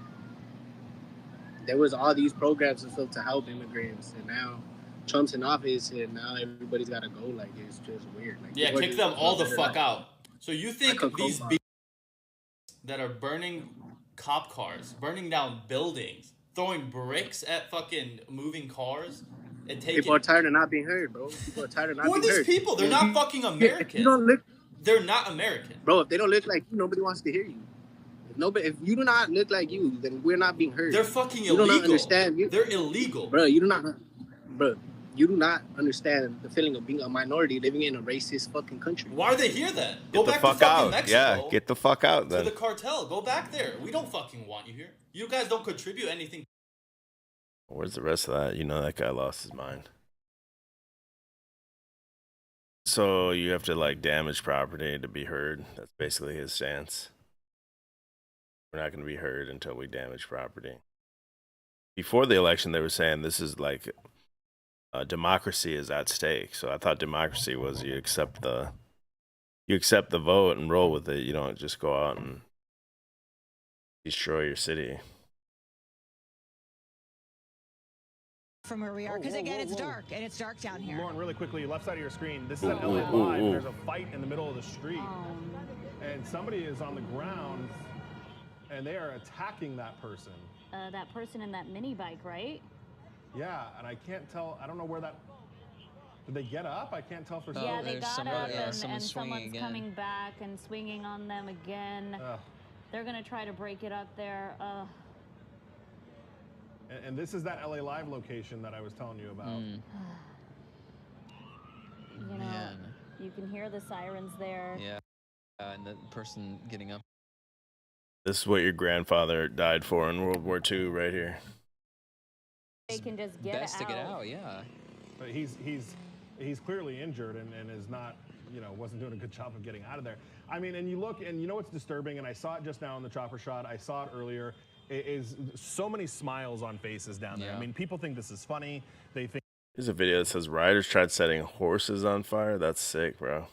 [SPEAKER 16] there was all these programs and stuff to help immigrants, and now Trump's in office, and now everybody's got to go. Like, it's just weird. Like,
[SPEAKER 13] Yeah, kick them all the fuck out. So you think these that are burning cop cars, burning down buildings, throwing bricks at fucking moving cars, and taking...
[SPEAKER 16] People are tired of not being heard, bro. People are tired of not being heard.
[SPEAKER 13] Who are these people? They're not fucking American.
[SPEAKER 16] You don't look...
[SPEAKER 13] They're not American.
[SPEAKER 16] Bro, if they don't look like you, nobody wants to hear you. If you do not look like you, then we're not being heard.
[SPEAKER 13] They're fucking illegal.
[SPEAKER 16] You do not understand.
[SPEAKER 13] They're illegal.
[SPEAKER 16] Bro, you do not understand the feeling of being a minority living in a racist fucking country.
[SPEAKER 13] Why are they here then?
[SPEAKER 3] Get the fuck out. Yeah, get the fuck out then.
[SPEAKER 13] To the cartel. Go back there. We don't fucking want you here. You guys don't contribute anything.
[SPEAKER 3] Where's the rest of that? You know that guy lost his mind. So you have to like damage property to be heard. That's basically his stance. We're not going to be heard until we damage property. Before the election, they were saying this is like democracy is at stake. So I thought democracy was you accept the vote and roll with it. You don't just go out and destroy your city.
[SPEAKER 17] From where we are, because again, it's dark, and it's dark down here.
[SPEAKER 19] Lauren, really quickly, left side of your screen. This is at LA Live. There's a fight in the middle of the street, and somebody is on the ground, and they are attacking that person.
[SPEAKER 20] That person in that mini bike, right?
[SPEAKER 19] Yeah, and I can't tell. I don't know where that. Did they get up? I can't tell for sure.
[SPEAKER 20] Yeah, they got up, and someone's coming back and swinging on them again. They're gonna try to break it up there.
[SPEAKER 19] And this is that LA Live location that I was telling you about.
[SPEAKER 20] You know, you can hear the sirens there.
[SPEAKER 22] Yeah, and the person getting up.
[SPEAKER 3] This is what your grandfather died for in World War II, right here.
[SPEAKER 20] They can just get
[SPEAKER 22] Best to get out, yeah.
[SPEAKER 19] But he's clearly injured and is not, wasn't doing a good job of getting out of there. I mean, and you look, and you know what's disturbing, and I saw it just now in the chopper shot. I saw it earlier. Is so many smiles on faces down there. I mean, people think this is funny. They think.
[SPEAKER 3] There's a video that says rioters tried setting horses on fire. That's sick, bro.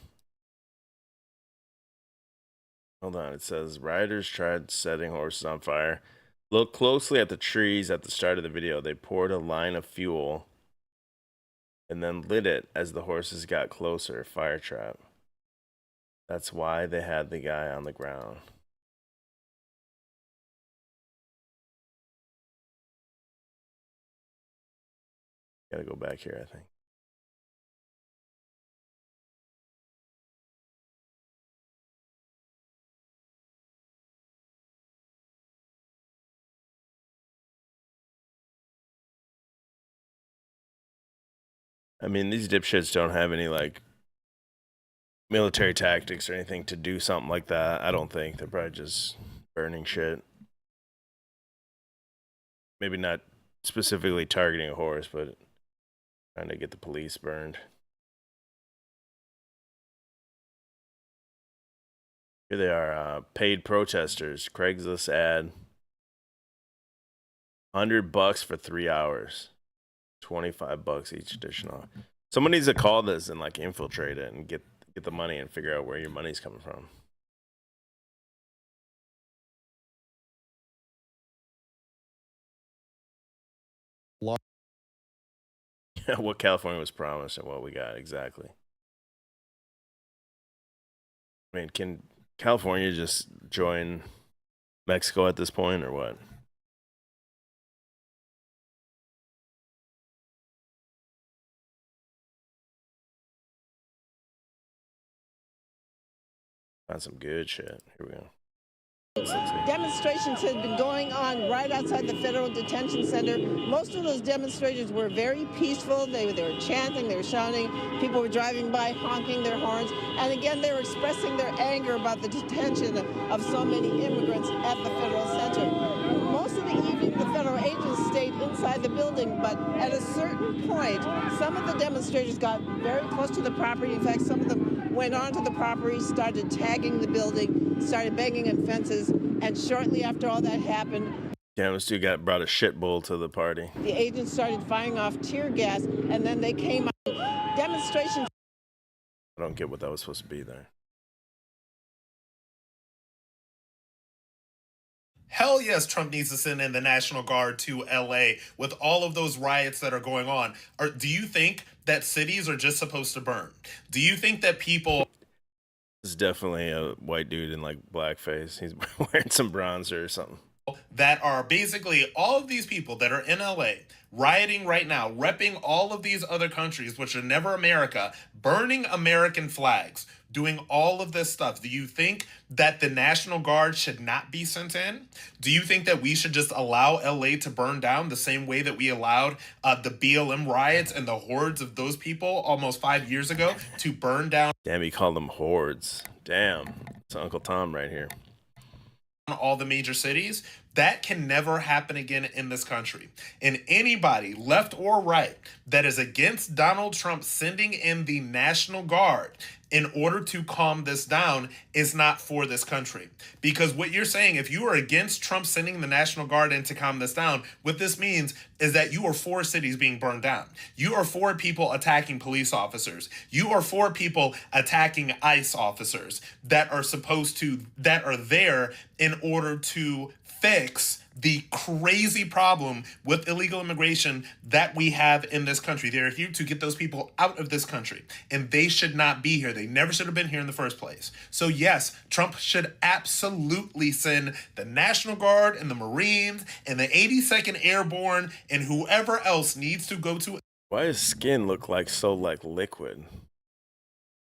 [SPEAKER 3] Hold on. It says rioters tried setting horses on fire. Look closely at the trees at the start of the video. They poured a line of fuel and then lit it as the horses got closer. Fire trap. That's why they had the guy on the ground. Gotta go back here, I think. I mean, these dipshits don't have any, like, military tactics or anything to do something like that. I don't think. They're probably just burning shit. Maybe not specifically targeting a horse, but trying to get the police burned. Here they are, paid protesters. Craigslist ad. $100 for 3 hours. $25 each additional. Someone needs to call this and like infiltrate it and get the money and figure out where your money's coming from. What California was promised and what we got exactly. I mean, can California just join Mexico at this point or what? Got some good shit. Here we go.
[SPEAKER 14] Demonstrations had been going on right outside the Federal Detention Center. Most of those demonstrations were very peaceful. They were chanting, they were shouting. People were driving by, honking their horns. And again, they were expressing their anger about the detention of so many immigrants at the Federal Center. Most of the evening, the federal agents stayed inside the building, but at a certain point, some of the demonstrators got very close to the property. In fact, some of them went onto the property, started tagging the building, started banging on fences, and shortly after all that happened,
[SPEAKER 3] Damn, this dude brought a shit bowl to the party.
[SPEAKER 14] the agents started firing off tear gas, and then they came out. Demonstrations.
[SPEAKER 3] I don't get what that was supposed to be there.
[SPEAKER 15] Hell yes, Trump needs to send in the National Guard to LA with all of those riots that are going on. Or do you think that cities are just supposed to burn? Do you think that people...
[SPEAKER 3] This is definitely a white dude in like blackface. He's wearing some bronzer or something.
[SPEAKER 15] That are basically all of these people that are in LA rioting right now, repping all of these other countries, which are never America, burning American flags, doing all of this stuff. Do you think that the National Guard should not be sent in? Do you think that we should just allow LA to burn down the same way that we allowed the BLM riots and the hordes of those people almost 5 years ago to burn down?
[SPEAKER 3] Damn, he called them hordes. Damn, it's Uncle Tom right here.
[SPEAKER 15] All the major cities? That can never happen again in this country. And anybody, left or right, that is against Donald Trump sending in the National Guard in order to calm this down is not for this country. Because what you're saying, if you are against Trump sending the National Guard in to calm this down, what this means is that you are for cities being burned down. You are for people attacking police officers. You are for people attacking ICE officers that are there in order to fix the crazy problem with illegal immigration that we have in this country. They're here to get those people out of this country, and they should not be here. They never should have been here in the first place. So yes, Trump should absolutely send the National Guard and the Marines and the 82nd Airborne and whoever else needs to go to.
[SPEAKER 3] Why does his skin look like so like liquid?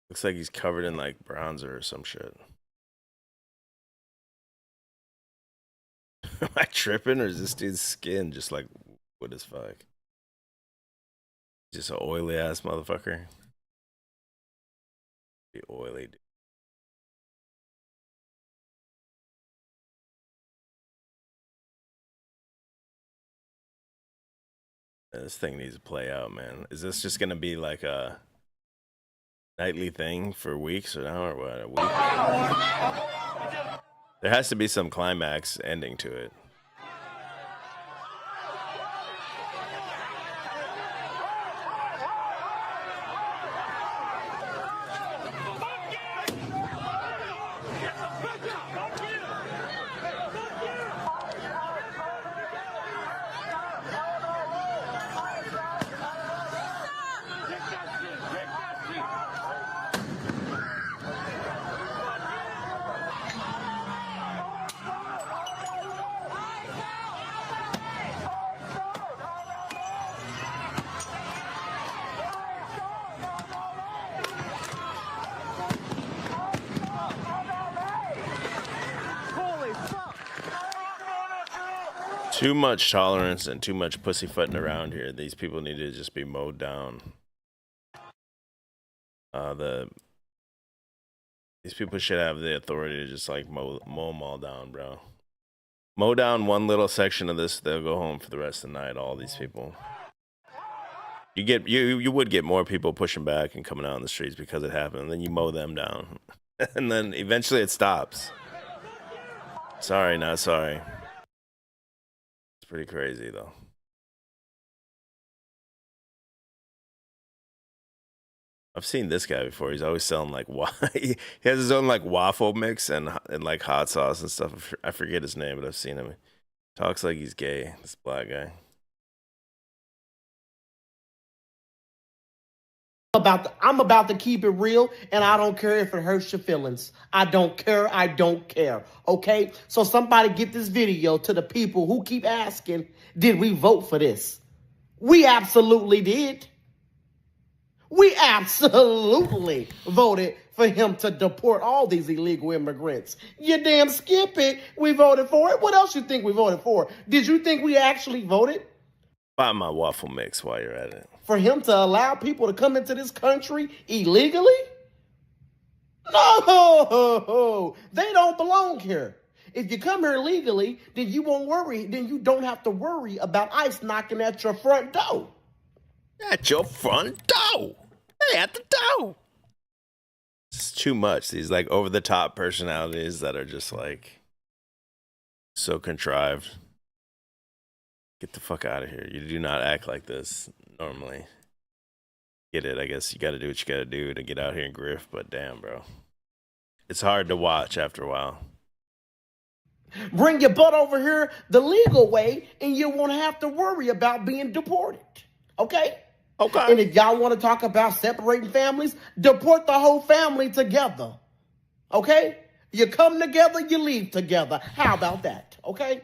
[SPEAKER 3] Looks like he's covered in like bronzer or some shit. Am I tripping, or is this dude's skin just like what as fuck? Just an oily ass motherfucker. Be oily, dude. This thing needs to play out, man. Is this just gonna be like a nightly thing for weeks or now, or what? A week? There has to be some climax ending to it. Too much tolerance and too much pussyfooting around here. These people need to just be mowed down. These people should have the authority to just like mow them all down, bro. Mow down one little section of this, they'll go home for the rest of the night. All these people. You would get more people pushing back and coming out on the streets because it happened. And then you mow them down, and then eventually it stops. Sorry, not sorry. It's pretty crazy though. I've seen this guy before. He's always selling like he has his own like waffle mix and like hot sauce and stuff. I forget his name, but I've seen him. He talks like he's gay. This black guy.
[SPEAKER 18] I'm about to keep it real, and I don't care if it hurts your feelings. I don't care. I don't care. Okay? So somebody get this video to the people who keep asking, did we vote for this? We absolutely did. We absolutely voted for him to deport all these illegal immigrants. You damn skip it. We voted for it. What else you think we voted for? Did you think we actually voted?
[SPEAKER 3] Buy my waffle mix while you're at it.
[SPEAKER 18] For him to allow people to come into this country illegally? No, they don't belong here. If you come here legally, then you won't worry. Then you don't have to worry about ICE knocking at your front door.
[SPEAKER 3] At your front door. Hey, at the door. It's too much. These like over the top personalities that are just like so contrived. Get the fuck out of here. You do not act like this normally. Get it. I guess you got to do what you got to do to get out here and grift, but damn, bro. It's hard to watch after a while.
[SPEAKER 18] Bring your butt over here the legal way, and you won't have to worry about being deported. Okay?
[SPEAKER 3] Okay.
[SPEAKER 18] And if y'all want to talk about separating families, deport the whole family together. Okay? You come together, you leave together. How about that? Okay?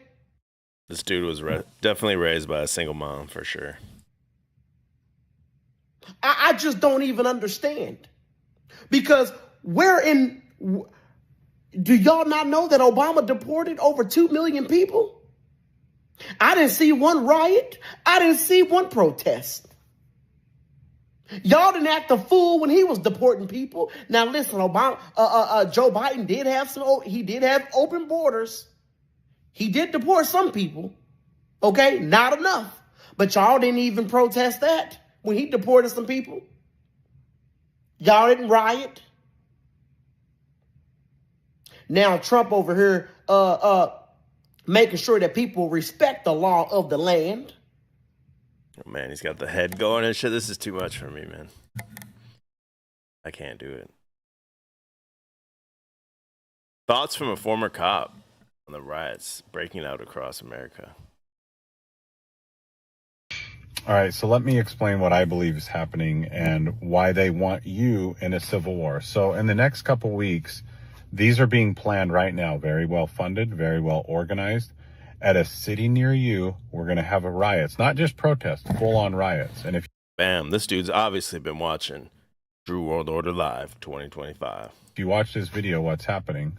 [SPEAKER 3] This dude was definitely raised by a single mom for sure.
[SPEAKER 18] I just don't even understand. Because do y'all not know that Obama deported over 2 million people? I didn't see one riot. I didn't see one protest. Y'all didn't act a fool when he was deporting people. Now listen, Joe Biden did have open borders. He did deport some people. Okay, not enough. But y'all didn't even protest that when he deported some people. Y'all didn't riot. Now Trump over here making sure that people respect the law of the land.
[SPEAKER 3] Oh, man, he's got the head going and shit. This is too much for me, man. I can't do it. Thoughts from a former cop on the riots breaking out across America.
[SPEAKER 1] All right, so let me explain what I believe is happening and why they want you in a civil war. So in the next couple weeks, these are being planned right now, very well funded, very well organized. At a city near you, we're going to have a riots, not just protests, full-on riots. And if
[SPEAKER 3] bam, this dude's obviously been watching Drew World Order Live 2025.
[SPEAKER 1] If you watch this video, what's happening?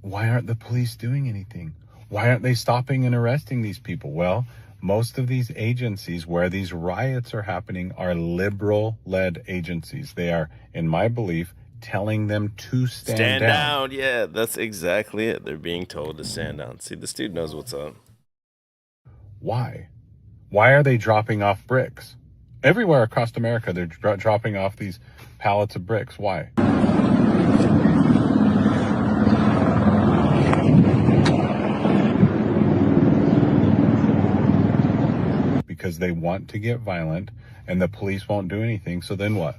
[SPEAKER 1] Why aren't the police doing anything? Why aren't they stopping and arresting these people? Well, most of these agencies where these riots are happening are liberal-led agencies. They are, in my belief, telling them to stand down.
[SPEAKER 3] Yeah, that's exactly it. They're being told to stand down. See, this dude knows what's up.
[SPEAKER 1] Why? Why are they dropping off bricks? Everywhere across America, they're dropping off these pallets of bricks. Why? Because they want to get violent and the police won't do anything. So then what?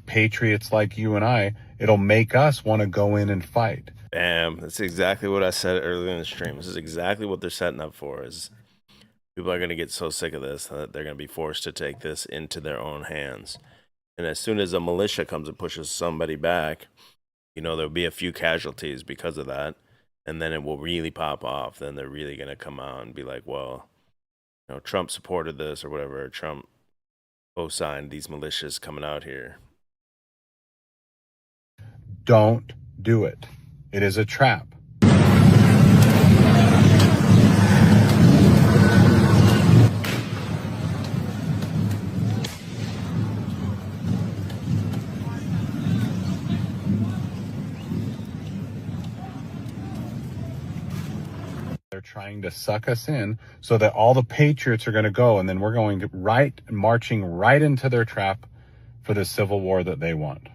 [SPEAKER 1] Patriots like you and I, it'll make us want to go in and fight.
[SPEAKER 3] Bam. That's exactly what I said earlier in the stream. This is exactly what they're setting up for. Is people are going to get so sick of this that they're going to be forced to take this into their own hands. And as soon as a militia comes and pushes somebody back, you know, there'll be a few casualties because of that. And then it will really pop off. Then they're really going to come out and be like, well, you know, Trump supported this or whatever. Trump co-signed these militias coming out here.
[SPEAKER 1] Don't do it. It is a trap. They're trying to suck us in so that all the patriots are going to go, and then we're going to marching right into their trap for the civil war that they want.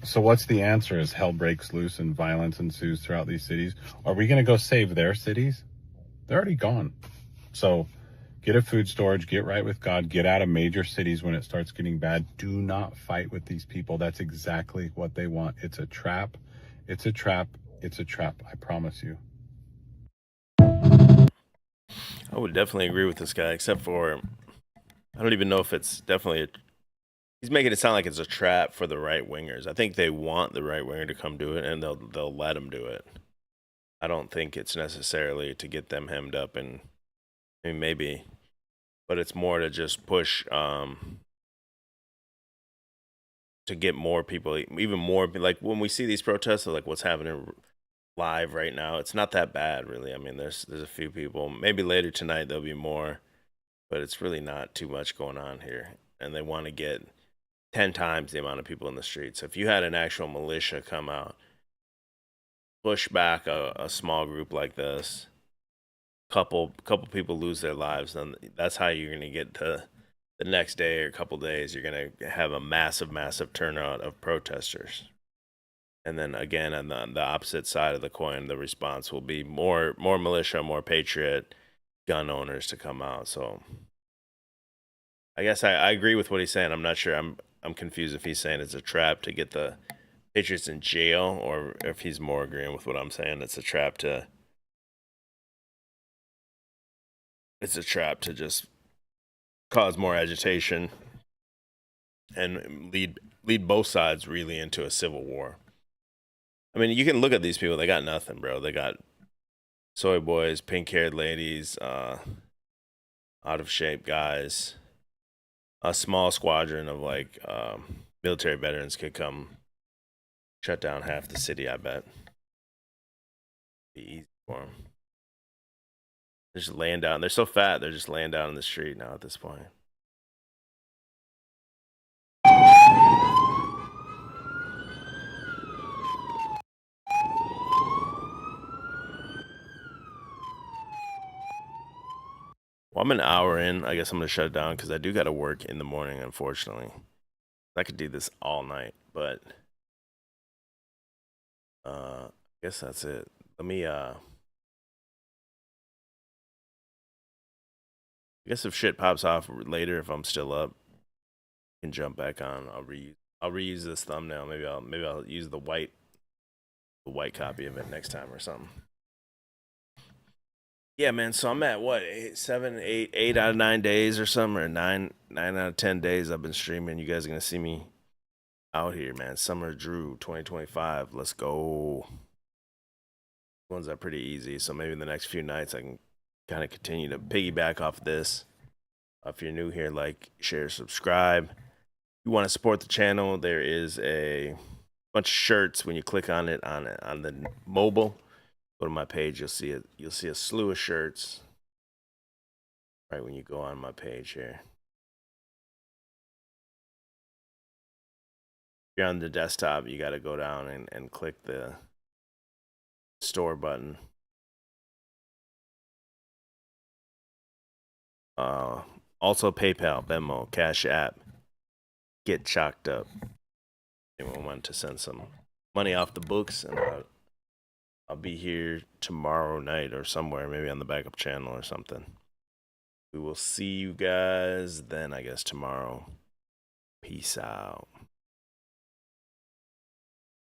[SPEAKER 1] So what's the answer as hell breaks loose and violence ensues throughout these cities? Are we going to go save their cities? They're already gone. So get a food storage, get right with God, get out of major cities when it starts getting bad. Do not fight with these people. That's exactly what they want. It's a trap. It's a trap. It's a trap. I promise you.
[SPEAKER 3] I would definitely agree with this guy, except for I don't even know if it's definitely he's making it sound like it's a trap for the right wingers. I think they want the right winger to come do it, and they'll let him do it. I don't think it's necessarily to get them hemmed up and I mean, maybe, but it's more to just push to get more people, even more, like when we see these protests, like what's happening live right now, it's not that bad, really. I mean, there's a few people. Maybe later tonight there'll be more, but it's really not too much going on here. And they want to get 10 times the amount of people in the streets. So if you had an actual militia come out, push back a small group like this, couple people lose their lives, then that's how you're going to get to the next day or a couple days. You're going to have a massive turnout of protesters. And then again, on the opposite side of the coin, the response will be more militia, more patriot gun owners to come out. So I guess I agree with what he's saying. I'm not sure. I'm confused if he's saying it's a trap to get the patriots in jail, or if he's more agreeing with what I'm saying. It's a trap to just cause more agitation and lead both sides really into a civil war. I mean, you can look at these people. They got nothing, bro. They got soy boys, pink-haired ladies, out-of-shape guys. A small squadron of, like, military veterans could come shut down half the city, I bet. Be easy for them. They're just laying down. They're so fat, they're just laying down in the street now at this point. Well, I'm an hour in. I guess I'm going to shut it down because I do got to work in the morning, unfortunately. I could do this all night, but I guess that's it. Let me, I guess if shit pops off later, if I'm still up, I can jump back on. I'll reuse this thumbnail. Maybe I'll use the white copy of it next time or something. Yeah, man. So I'm at what, 8 out of 9 days or something, or 9 out of 10 days I've been streaming. You guys are gonna see me out here, man. Summer Drew 2025. Let's go. Ones are pretty easy. So maybe in the next few nights I can kind of continue to piggyback off this. If you're new here, like, share, subscribe. If you want to support the channel, there is a bunch of shirts. When you click on it on the mobile, go to my page, you'll see it. You'll see a slew of shirts right when you go on my page here. If you're on the desktop, you got to go down and click the store button. Also PayPal, Venmo, CashApp, getchalkedup. Anyone want to send some money off the books, and I'll be here tomorrow night or somewhere, maybe on the backup channel or something. We will see you guys then, I guess, tomorrow. Peace out.